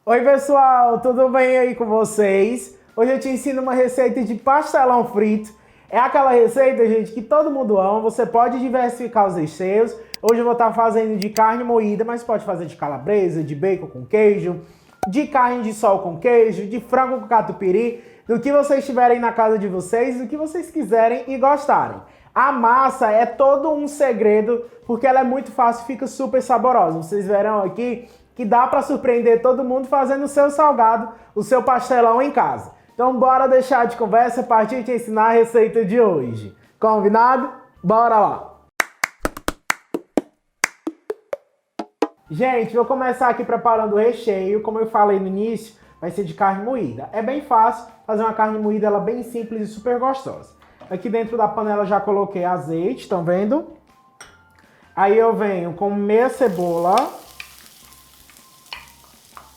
Oi pessoal, tudo bem aí com vocês? Hoje eu te ensino uma receita de pastelão frito. É aquela receita, gente, que todo mundo ama, você pode diversificar os recheios. Hoje eu vou estar fazendo de carne moída, mas pode fazer de calabresa, de bacon com queijo, de carne de sol com queijo, de frango com catupiry, do que vocês tiverem na casa de vocês, do que vocês quiserem e gostarem. A massa é todo um segredo, porque ela é muito fácil e fica super saborosa. Vocês verão aqui que dá para surpreender todo mundo fazendo o seu salgado, o seu pastelão em casa. Então bora deixar de conversa, partir te ensinar a receita de hoje. Combinado? Bora lá! Gente, vou começar aqui preparando o recheio. Como eu falei no início, vai ser de carne moída. É bem fácil fazer uma carne moída, ela é bem simples e super gostosa. Aqui dentro da panela já coloquei azeite, estão vendo? Aí eu venho com meia cebola,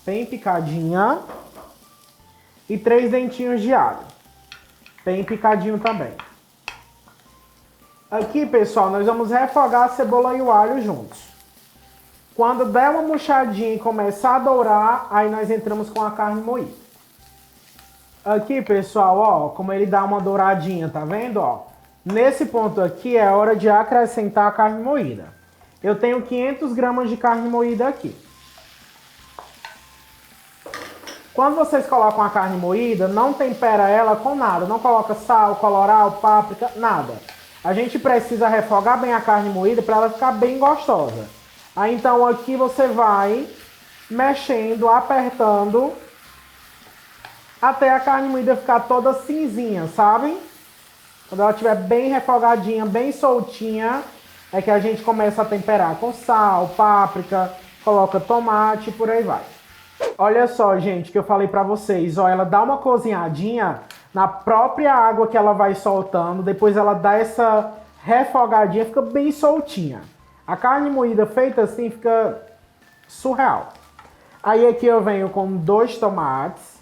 bem picadinha, e 3 dentinhos de alho, bem picadinho também. Aqui, pessoal, nós vamos refogar a cebola e o alho juntos. Quando der uma murchadinha e começar a dourar, aí nós entramos com a carne moída. Aqui, pessoal, ó, como ele dá uma douradinha, tá vendo, ó? Nesse ponto aqui é hora de acrescentar a carne moída. Eu tenho 500 gramas de carne moída aqui. Quando vocês colocam a carne moída, não tempera ela com nada. Não coloca sal, colorau, páprica, nada. A gente precisa refogar bem a carne moída para ela ficar bem gostosa. Aí então aqui você vai mexendo, apertando, até a carne moída ficar toda cinzinha, sabe? Quando ela estiver bem refogadinha, bem soltinha, é que a gente começa a temperar com sal, páprica, coloca tomate e por aí vai. Olha só, gente, que eu falei pra vocês, ó, ela dá uma cozinhadinha na própria água que ela vai soltando, depois ela dá essa refogadinha, fica bem soltinha. A carne moída feita assim fica surreal. Aí aqui eu venho com 2 tomates.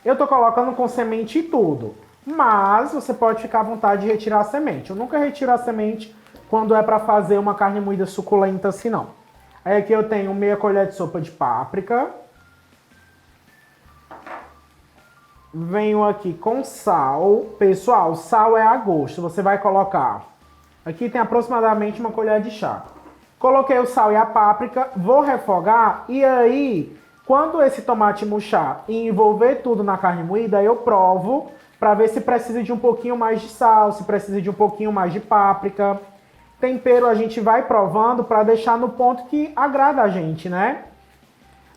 Eu tô colocando com semente e tudo, mas você pode ficar à vontade de retirar a semente. Eu nunca retiro a semente quando é pra fazer uma carne moída suculenta assim, não. Aí aqui eu tenho meia colher de sopa de páprica. Venho aqui com sal. Pessoal, sal é a gosto. Você vai colocar. Aqui tem aproximadamente uma colher de chá. Coloquei o sal e a páprica. Vou refogar. E aí, quando esse tomate murchar e envolver tudo na carne moída, eu provo para ver se precisa de um pouquinho mais de sal, se precisa de um pouquinho mais de páprica. Tempero a gente vai provando para deixar no ponto que agrada a gente, né?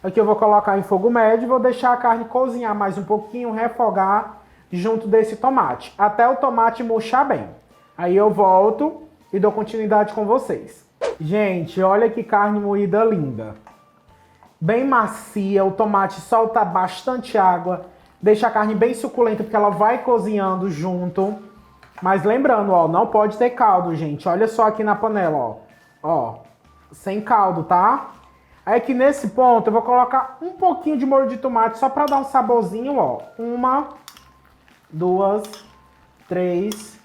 Aqui eu vou colocar em fogo médio e vou deixar a carne cozinhar mais um pouquinho, refogar junto desse tomate, até o tomate murchar bem. Aí eu volto e dou continuidade com vocês. Gente, olha que carne moída linda. Bem macia, o tomate solta bastante água, deixa a carne bem suculenta porque ela vai cozinhando junto. Mas lembrando, ó, não pode ter caldo, gente. Olha só aqui na panela, ó. Ó, sem caldo, tá? Aí aqui nesse ponto eu vou colocar um pouquinho de molho de tomate só para dar um saborzinho, ó. 1, 2, 3,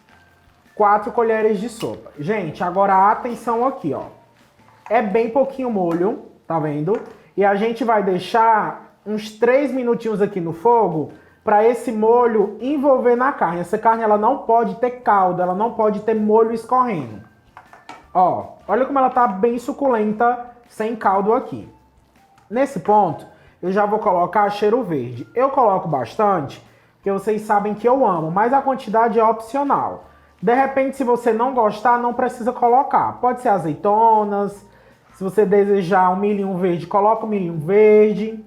4 colheres de sopa. Gente, agora atenção aqui, ó. É bem pouquinho molho, tá vendo? E a gente vai deixar uns 3 minutinhos aqui no fogo para esse molho envolver na carne. Essa carne ela não pode ter caldo, ela não pode ter molho escorrendo. Ó, olha como ela tá bem suculenta, sem caldo aqui. Nesse ponto, eu já vou colocar cheiro verde. Eu coloco bastante, porque vocês sabem que eu amo, mas a quantidade é opcional. De repente, se você não gostar, não precisa colocar. Pode ser azeitonas, se você desejar um milhinho verde, coloca um milhinho verde.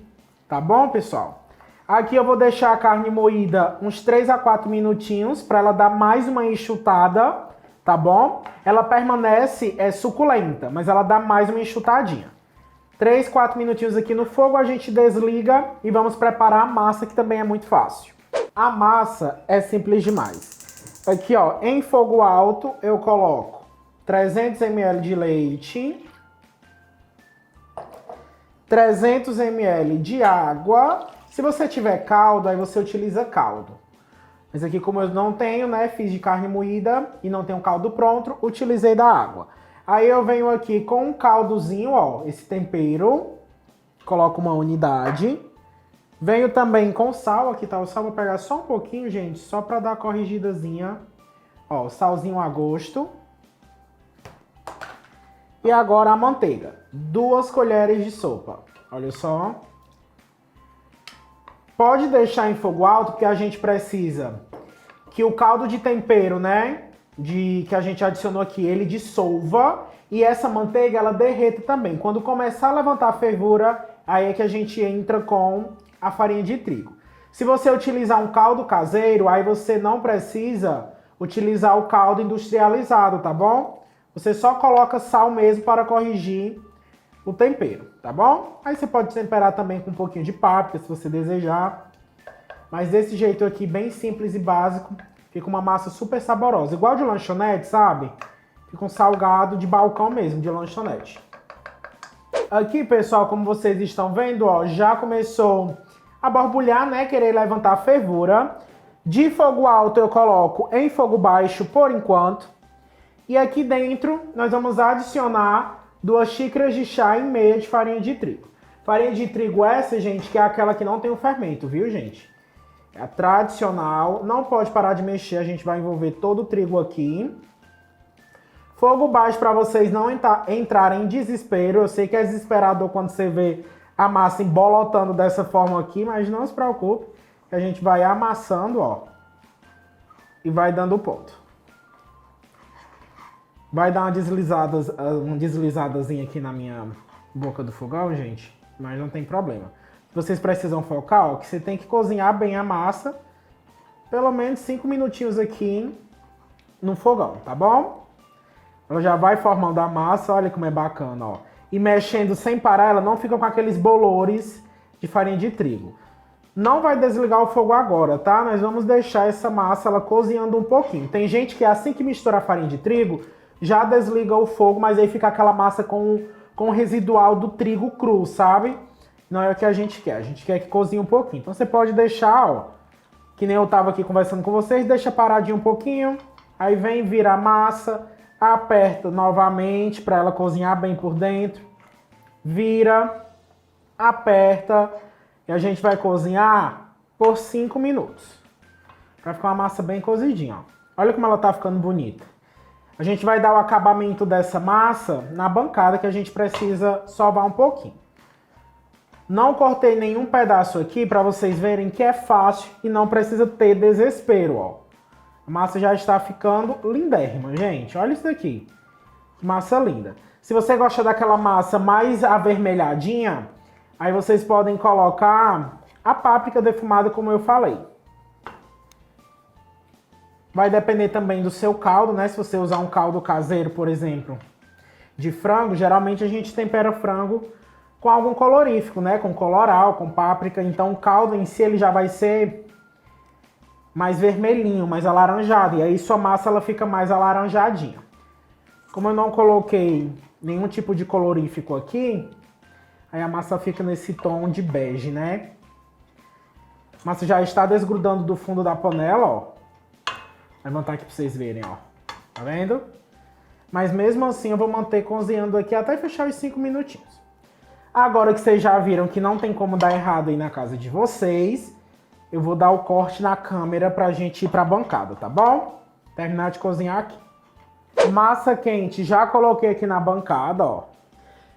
Tá bom, pessoal? Aqui eu vou deixar a carne moída uns 3 a 4 minutinhos, para ela dar mais uma enxutada. Tá bom? Ela permanece suculenta, mas ela dá mais uma enxutadinha. 3, 4 minutinhos aqui no fogo, a gente desliga e vamos preparar a massa, que também é muito fácil. A massa é simples demais. Aqui, ó, em fogo alto, eu coloco 300 ml de leite, 300 ml de água. Se você tiver caldo, aí você utiliza caldo. Mas aqui, como eu não tenho, né, fiz de carne moída e não tenho caldo pronto, utilizei da água. Aí eu venho aqui com um caldozinho, ó, esse tempero, coloco uma unidade, Venho também com sal, aqui tá o sal, vou pegar só um pouquinho, gente, só pra dar uma corrigidazinha. Ó, salzinho a gosto. E agora a manteiga, 2 colheres de sopa, olha só. Pode deixar em fogo alto, porque a gente precisa que o caldo de tempero, né, que a gente adicionou aqui, ele dissolva e essa manteiga, ela derreta também. Quando começar a levantar a fervura, aí é que a gente entra com a farinha de trigo. Se você utilizar um caldo caseiro, aí você não precisa utilizar o caldo industrializado, tá bom? Você só coloca sal mesmo para corrigir o tempero, tá bom? Aí você pode temperar também com um pouquinho de páprica, se você desejar. Mas desse jeito aqui, bem simples e básico, fica uma massa super saborosa. Igual de lanchonete, sabe? Fica um salgado de balcão mesmo, de lanchonete. Aqui, pessoal, como vocês estão vendo, ó, já começou a borbulhar, né? Querer levantar a fervura. De fogo alto eu coloco em fogo baixo por enquanto. E aqui dentro nós vamos adicionar 2 xícaras de chá e meia de farinha de trigo. Farinha de trigo essa, gente, que é aquela que não tem o fermento, viu, gente? É a tradicional, não pode parar de mexer, a gente vai envolver todo o trigo aqui. Fogo baixo para vocês não entrarem em desespero. Eu sei que é desesperador quando você vê a massa embolotando dessa forma aqui, mas não se preocupe, que a gente vai amassando, ó, e vai dando o ponto. Vai dar uma deslizadazinha aqui na minha boca do fogão, gente, mas não tem problema. Vocês precisam focar, ó, que você tem que cozinhar bem a massa, pelo menos 5 minutinhos aqui no fogão, tá bom? Ela já vai formando a massa, olha como é bacana, ó. E mexendo sem parar, ela não fica com aqueles bolores de farinha de trigo. Não vai desligar o fogo agora, tá? Nós vamos deixar essa massa ela cozinhando um pouquinho. Tem gente que assim que mistura a farinha de trigo, já desliga o fogo, mas aí fica aquela massa com o residual do trigo cru, sabe? Não é o que a gente quer que cozinhe um pouquinho. Então você pode deixar, ó, que nem eu tava aqui conversando com vocês, deixa paradinho um pouquinho, aí vem, vira a massa, aperta novamente para ela cozinhar bem por dentro, vira, aperta, e a gente vai cozinhar por 5 minutos, para ficar uma massa bem cozidinha, ó. Olha como ela tá ficando bonita. A gente vai dar o acabamento dessa massa na bancada, que a gente precisa sovar um pouquinho. Não cortei nenhum pedaço aqui para vocês verem que é fácil e não precisa ter desespero, ó. A massa já está ficando lindérrima, gente. Olha isso daqui. Que massa linda. Se você gosta daquela massa mais avermelhadinha, aí vocês podem colocar a páprica defumada, como eu falei. Vai depender também do seu caldo, né? Se você usar um caldo caseiro, por exemplo, de frango, geralmente a gente tempera frango com algum colorífico, né? Com colorau, com páprica. Então o caldo em si ele já vai ser mais vermelhinho, mais alaranjado. E aí sua massa ela fica mais alaranjadinha. Como eu não coloquei nenhum tipo de colorífico aqui, aí a massa fica nesse tom de bege, né? A massa já está desgrudando do fundo da panela, ó. Vou levantar aqui pra vocês verem, ó. Tá vendo? Mas mesmo assim eu vou manter cozinhando aqui até fechar os 5 minutinhos. Agora que vocês já viram que não tem como dar errado aí na casa de vocês, eu vou dar o corte na câmera pra gente ir pra bancada, tá bom? Terminar de cozinhar aqui. Massa quente, já coloquei aqui na bancada, ó.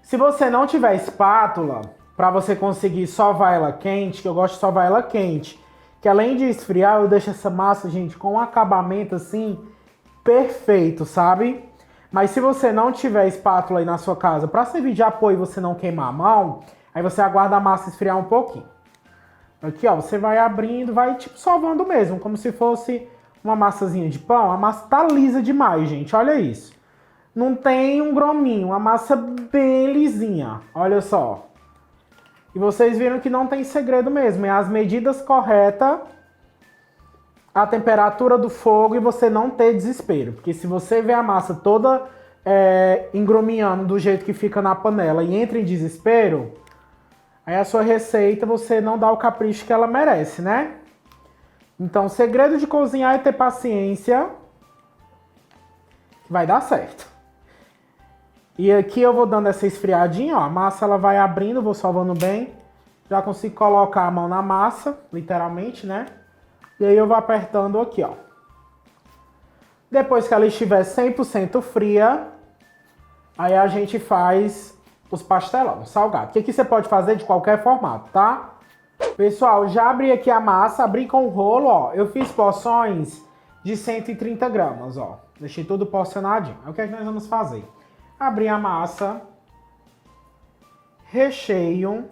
Se você não tiver espátula, pra você conseguir sovar ela quente, que eu gosto de sovar ela quente, que além de esfriar, eu deixo essa massa, gente, com um acabamento assim, perfeito, sabe? Mas se você não tiver espátula aí na sua casa, pra servir de apoio e você não queimar a mão, aí você aguarda a massa esfriar um pouquinho. Aqui, ó, você vai abrindo, vai tipo sovando mesmo, como se fosse uma massazinha de pão. A massa tá lisa demais, gente, olha isso. Não tem um grominho, uma massa bem lisinha, olha só. E vocês viram que não tem segredo mesmo, é as medidas corretas, a temperatura do fogo e você não ter desespero. Porque se você vê a massa toda engrominhando do jeito que fica na panela e entra em desespero, aí a sua receita você não dá o capricho que ela merece, né? Então o segredo de cozinhar é ter paciência, que vai dar certo. E aqui eu vou dando essa esfriadinha, ó, a massa ela vai abrindo, vou salvando bem. Já consigo colocar a mão na massa, literalmente, né? E aí eu vou apertando aqui, ó. Depois que ela estiver 100% fria, aí a gente faz os pastelão, salgado. Que aqui você pode fazer de qualquer formato, tá? Pessoal, já abri aqui a massa, abri com o rolo, ó. Eu fiz porções de 130 gramas, ó. Deixei tudo porcionadinho. Aí o que é que nós vamos fazer? Abri a massa, recheio.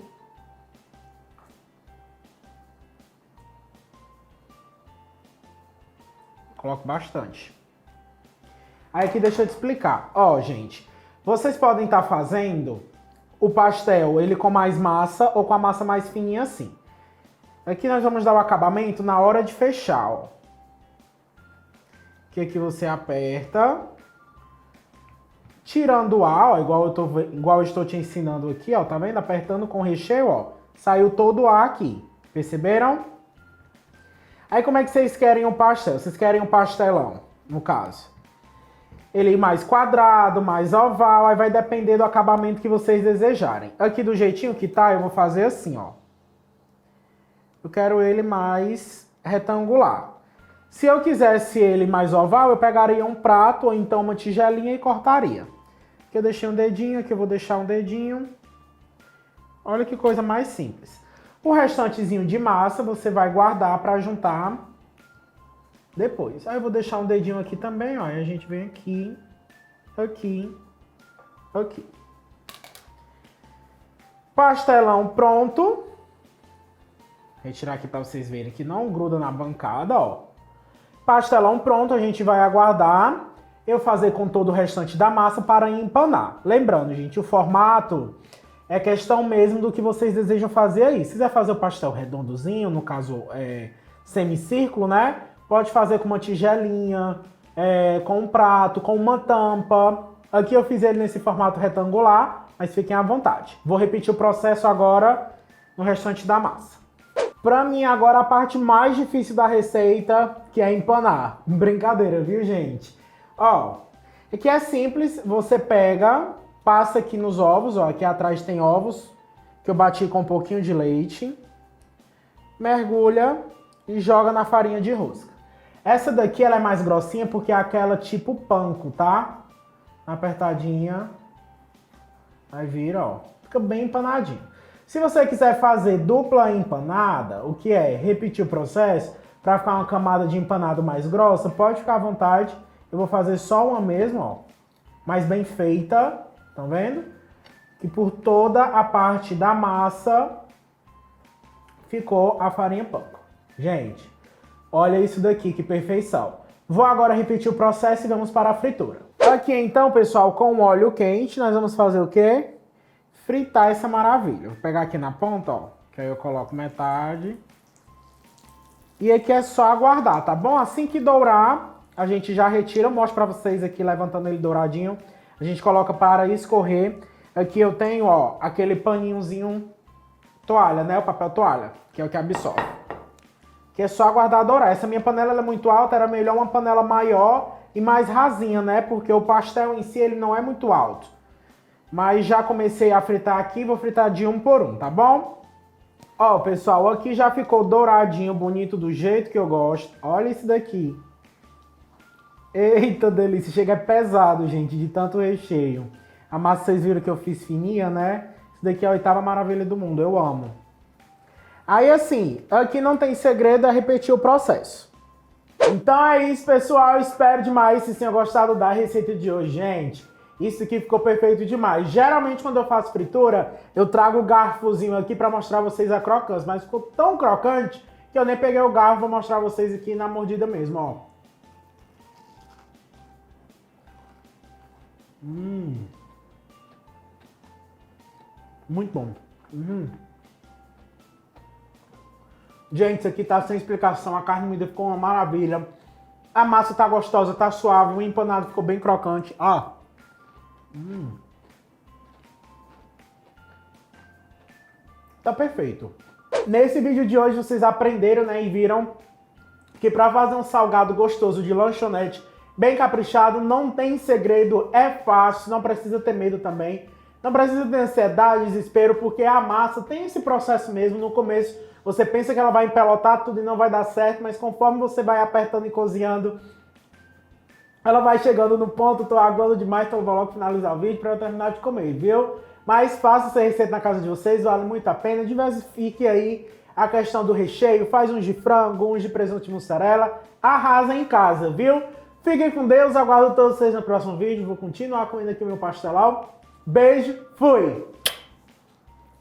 Coloco bastante. Aí aqui deixa eu te explicar. Ó, gente, vocês podem estar fazendo o pastel, ele com mais massa ou com a massa mais fininha assim. Aqui nós vamos dar o acabamento na hora de fechar, ó. Que aqui você aperta, tirando o ar, ó, igual eu estou te ensinando aqui, ó, tá vendo? Apertando com o recheio, ó, saiu todo o ar aqui, perceberam? Aí como é que vocês querem o pastel? Vocês querem um pastelão, no caso. Ele mais quadrado, mais oval, aí vai depender do acabamento que vocês desejarem. Aqui do jeitinho que tá, eu vou fazer assim, ó. Eu quero ele mais retangular. Se eu quisesse ele mais oval, eu pegaria um prato ou então uma tigelinha e cortaria. Aqui eu deixei um dedinho, aqui eu vou deixar um dedinho. Olha que coisa mais simples. O restantezinho de massa você vai guardar para juntar depois. Aí eu vou deixar um dedinho aqui também, ó. E a gente vem aqui, aqui, aqui. Pastelão pronto. Retirar aqui para vocês verem que não gruda na bancada, ó. Pastelão pronto, a gente vai aguardar eu fazer com todo o restante da massa para empanar. Lembrando, gente, o formato é questão mesmo do que vocês desejam fazer aí. Se quiser fazer o pastel redondozinho, no caso semicírculo, né? Pode fazer com uma tigelinha, com um prato, com uma tampa. Aqui eu fiz ele nesse formato retangular, mas fiquem à vontade. Vou repetir o processo agora no restante da massa. Pra mim, agora a parte mais difícil da receita, que é empanar. Brincadeira, viu, gente? Ó, aqui é simples, você pega, passa aqui nos ovos, ó, aqui atrás tem ovos, que eu bati com um pouquinho de leite, mergulha e joga na farinha de rosca. Essa daqui, ela é mais grossinha porque é aquela tipo panko, tá? Apertadinha, aí vira, ó, fica bem empanadinho. Se você quiser fazer dupla empanada, o que é repetir o processo, para ficar uma camada de empanado mais grossa, pode ficar à vontade. Eu vou fazer só uma mesmo, ó, mais bem feita, tá vendo? Que por toda a parte da massa ficou a farinha panko. Gente, olha isso daqui, que perfeição. Vou agora repetir o processo e vamos para a fritura. Aqui então, pessoal, com o óleo quente, nós vamos fazer o quê? Fritar essa maravilha. Vou pegar aqui na ponta, ó, que aí eu coloco metade. E aqui é só aguardar, tá bom? Assim que dourar, a gente já retira. Eu mostro pra vocês aqui, levantando ele douradinho. A gente coloca para escorrer. Aqui eu tenho, ó, aquele paninhozinho toalha, né? O papel toalha, que é o que absorve. Que é só aguardar dourar. Essa minha panela ela é muito alta, era melhor uma panela maior e mais rasinha, né? Porque o pastel em si, ele não é muito alto. Mas já comecei a fritar aqui, vou fritar de um por um, tá bom? Ó, pessoal, aqui já ficou douradinho, bonito, do jeito que eu gosto. Olha isso daqui. Eita, delícia. Chega é pesado, gente, de tanto recheio. A massa, vocês viram que eu fiz fininha, né? Isso daqui é a 8ª maravilha do mundo, eu amo. Aí, assim, aqui não tem segredo, é repetir o processo. Então é isso, pessoal. Espero demais que vocês tenham gostado da receita de hoje, gente. Isso aqui ficou perfeito demais. Geralmente, quando eu faço fritura, eu trago o garfozinho aqui para mostrar a vocês a crocância. Mas ficou tão crocante que eu nem peguei o garfo. Vou mostrar a vocês aqui na mordida mesmo, ó. Muito bom. Gente, isso aqui tá sem explicação. A carne moída ficou uma maravilha. A massa tá gostosa, tá suave. O empanado ficou bem crocante. Ó. Tá perfeito. Nesse vídeo de hoje vocês aprenderam, né, e viram que para fazer um salgado gostoso de lanchonete, bem caprichado, não tem segredo, é fácil, não precisa ter medo também. Não precisa ter ansiedade, desespero, porque a massa tem esse processo mesmo. No começo você pensa que ela vai empelotar tudo e não vai dar certo, mas conforme você vai apertando e cozinhando, ela vai chegando no ponto. Tô aguando demais, então eu vou logo finalizar o vídeo para eu terminar de comer, viu? Mas faça essa receita na casa de vocês, vale muito a pena. Diversifique aí a questão do recheio, faz uns de frango, uns de presunto de mussarela, arrasa em casa, viu? Fiquem com Deus, aguardo todos vocês no próximo vídeo. Vou continuar comendo aqui o meu pastelão. Beijo, fui!